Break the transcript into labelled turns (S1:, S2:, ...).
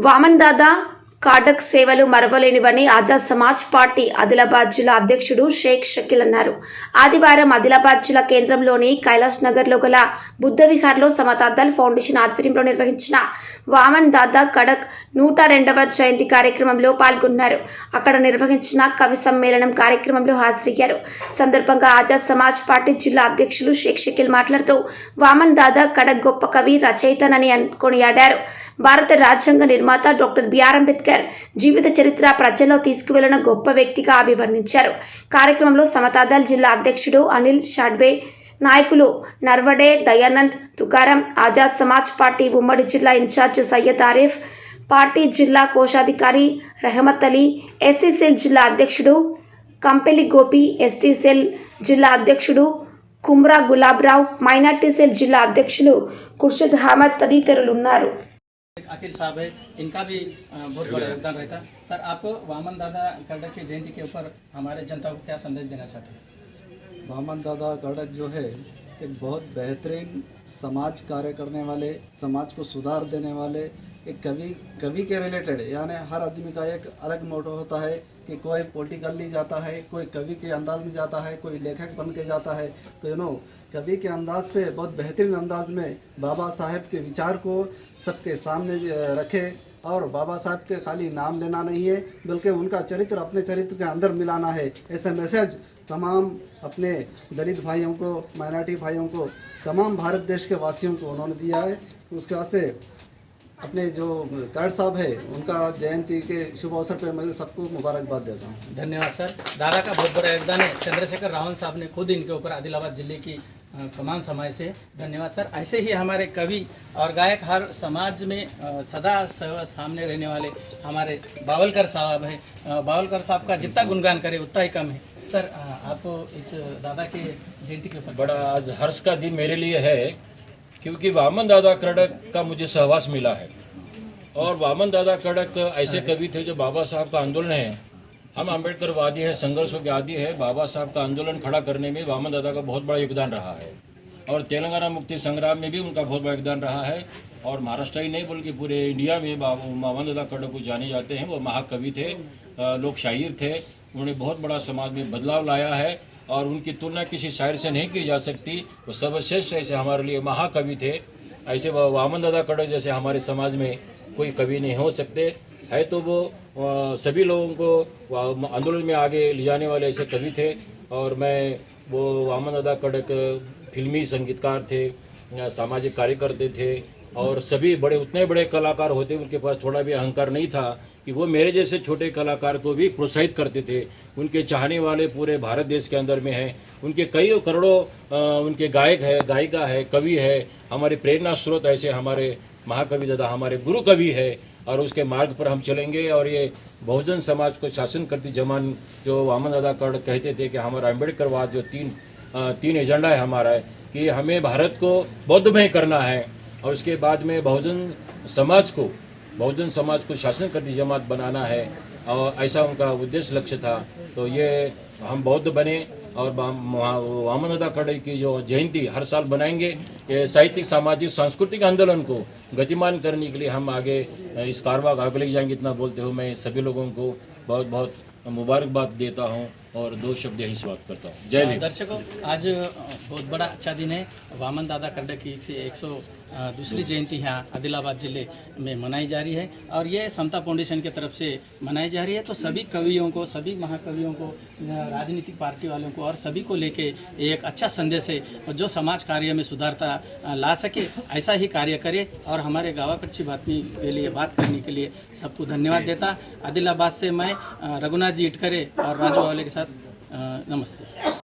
S1: వామన్ దాదా కాడక్ సేవలు మరవలేనివని ఆజాద్ సమాజ్ పార్టీ ఆదిలాబాద్ జిల్లా అధ్యక్షుడు షేక్ షకీల్ అన్నారు. ఆదివారం ఆదిలాబాద్ జిల్లా కేంద్రంలోని కైలాస్ నగర్లో గల బుద్ధ విహార్లో సమతాదల్ ఫౌండేషన్ ఆధ్వర్యంలో నిర్వహించిన వామన్ దాదా కడక్ 102వ జయంతి కార్యక్రమంలో పాల్గొన్నారు. అక్కడ నిర్వహించిన కవి సమ్మేళనం కార్యక్రమంలో హాజరయ్యారు. సందర్భంగా ఆజాద్ సమాజ్ పార్టీ జిల్లా అధ్యక్షులు షేక్ షకీల్ మాట్లాడుతూ వామన్ దాదా కడక్ గొప్ప కవి రచయితనని కొనియాడారు. భారత రాజ్యాంగ నిర్మాత డాక్టర్ బిఆర్ అంబేద్కర్ జీవిత చరిత్ర ప్రజల్లో తీసుకువెళ్లిన గొప్ప వ్యక్తిగా అభివర్ణించారు. కార్యక్రమంలో సమతాదల్ జిల్లా అధ్యక్షుడు అనిల్ షాడ్వే, నాయకులు నర్వడే దయానంద్, తుకారం, ఆజాద్ సమాజ్ పార్టీ ఉమ్మడి జిల్లా ఇన్ఛార్జ్ సయ్యద్ ఆరిఫ్, పార్టీ జిల్లా కోశాధికారి రెహమత్ అలీ, ఎస్సీ సెల్ జిల్లా అధ్యక్షుడు కంపెలి గోపి, ఎస్టీ సెల్ జిల్లా అధ్యక్షుడు కుమ్రా గులాబ్రావ్, మైనార్టీ సెల్ జిల్లా అధ్యక్షులు ఖుర్షద్ అహ్మద్ తదితరులు ఉన్నారు.
S2: अकील साहब है, इनका भी बहुत बड़ा योगदान रहता है। सर, आप वामन दादा कर्डक की जयंती के ऊपर हमारे जनता को क्या संदेश देना चाहते हैं?
S3: वामन दादा कर्डक जो है एक बहुत बेहतरीन समाज कार्य करने वाले, समाज को सुधार देने वाले एक कवि के रिलेटेड, यानी हर आदमी का एक अलग मोटो होता है कि कोई पॉलिटिकली जाता है, कोई कवि के अंदाज में जाता है, कोई लेखक बन के जाता है। तो कवि के अंदाज से बहुत बेहतरीन अंदाज में बाबा साहेब के विचार को सबके सामने रखे और बाबा साहब के खाली नाम लेना नहीं है बल्कि उनका चरित्र अपने चरित्र के अंदर मिलाना है। ऐसा मैसेज तमाम अपने दलित भाइयों को, माइनॉरिटी भाइयों को, तमाम भारत देश के वासियों को उन्होंने दिया है। उसके वास्ते अपने जो कर्ड साहब है उनका जयंती के शुभ अवसर पर मैं सबको मुबारकबाद देता हूँ।
S2: धन्यवाद सर। दादा का बहुत बड़ा योगदान है। चंद्रशेखर रावण साहब ने खुद इनके ऊपर आदिलाबाद जिले की कमान समाज से। धन्यवाद सर। ऐसे ही हमारे कवि और गायक हर समाज में सदा सामने रहने वाले हमारे बावलकर साहब है। बावलकर साहब का जितना गुणगान करे उतना ही कम है। सर, आप इस दादा के जयंती के ऊपर
S4: बड़ा आज हर्ष का दिन मेरे लिए है क्योंकि वामन दादा कर्डक का मुझे सहवास मिला है। और वामन दादा कर्डक ऐसे कवि थे जो बाबा साहब का आंदोलन है, हम अम्बेडकर वादी है, संघर्षों के आदि है, बाबा साहब का आंदोलन खड़ा करने में वामन दादा का बहुत बड़ा योगदान रहा है। और तेलंगाना मुक्ति संग्राम में भी उनका बहुत बड़ा योगदान रहा है। और महाराष्ट्र ही नहीं बल्कि पूरे इंडिया में वामन दादा कर्डक को जाने जाते हैं। वो महाकवि थे, लोक शायर थे। उन्होंने बहुत बड़ा समाज में बदलाव लाया है और उनकी तुलना किसी शायर से नहीं की जा सकती। वो सर्वश्रेष्ठ ऐसे हमारे लिए महाकवि थे। ऐसे वामन दादा कर्डक जैसे हमारे समाज में कोई कवि नहीं हो सकते है। तो वो सभी लोगों को आंदोलन में आगे ले जाने वाले ऐसे कवि थे। और मैं वो वामन दादा कर्डक फिल्मी संगीतकार थे, सामाजिक कार्यकर्ता थे और सभी बड़े उतने बड़े कलाकार होते उनके पास थोड़ा भी अहंकार नहीं था कि वो मेरे जैसे छोटे कलाकार को भी प्रोत्साहित करते थे। उनके चाहने वाले पूरे भारत देश के अंदर में हैं। उनके कई करोड़ों उनके गायक है, गायिका है, कवि है। हमारे प्रेरणा स्रोत ऐसे हमारे महाकवि दादा हमारे गुरु कवि है और उसके मार्ग पर हम चलेंगे। और ये बहुजन समाज को शासन करती जमान जो वामन दादा कर्डक कहते थे कि हमारा अम्बेडकरवाद जो तीन एजेंडा है हमारा है कि हमें भारत को बौद्धमय करना है और उसके बाद में बहुजन समाज को शासन करती जमात बनाना है। और ऐसा उनका उद्देश्य लक्ष्य था। तो ये हम बौद्ध बने और वामन दादा कर्डक की जो जयंती हर साल बनाएंगे। ये साहित्यिक, सामाजिक, सांस्कृतिक आंदोलन को गतिमान करने के लिए हम आगे इस कारवां आगे ले जाएंगे। इतना बोलते हुए मैं सभी लोगों को बहुत बहुत मुबारकबाद देता हूं और दो शब्द यही समाप्त करता हूं। जय हिंद।
S2: दर्शकों, आज बहुत बड़ा अच्छा दिन है। वामन दादा कर्डक की 102वीं जयंती यहाँ आदिलाबाद जिले में मनाई जा रही है और ये समता फाउंडेशन की तरफ से मनाई जा रही है। तो सभी कवियों को, सभी महाकवियों को, राजनीतिक पार्टी वालों को और सभी को लेके एक अच्छा संदेश है जो समाज कार्य में सुधारता ला सके ऐसा ही कार्य करे। और हमारे गावाकडची बातमी के लिए बात करने के लिए सबको धन्यवाद देता। आदिलाबाद से मैं रघुनाथ जी इटकरे और राजू वाले के साथ नमस्ते।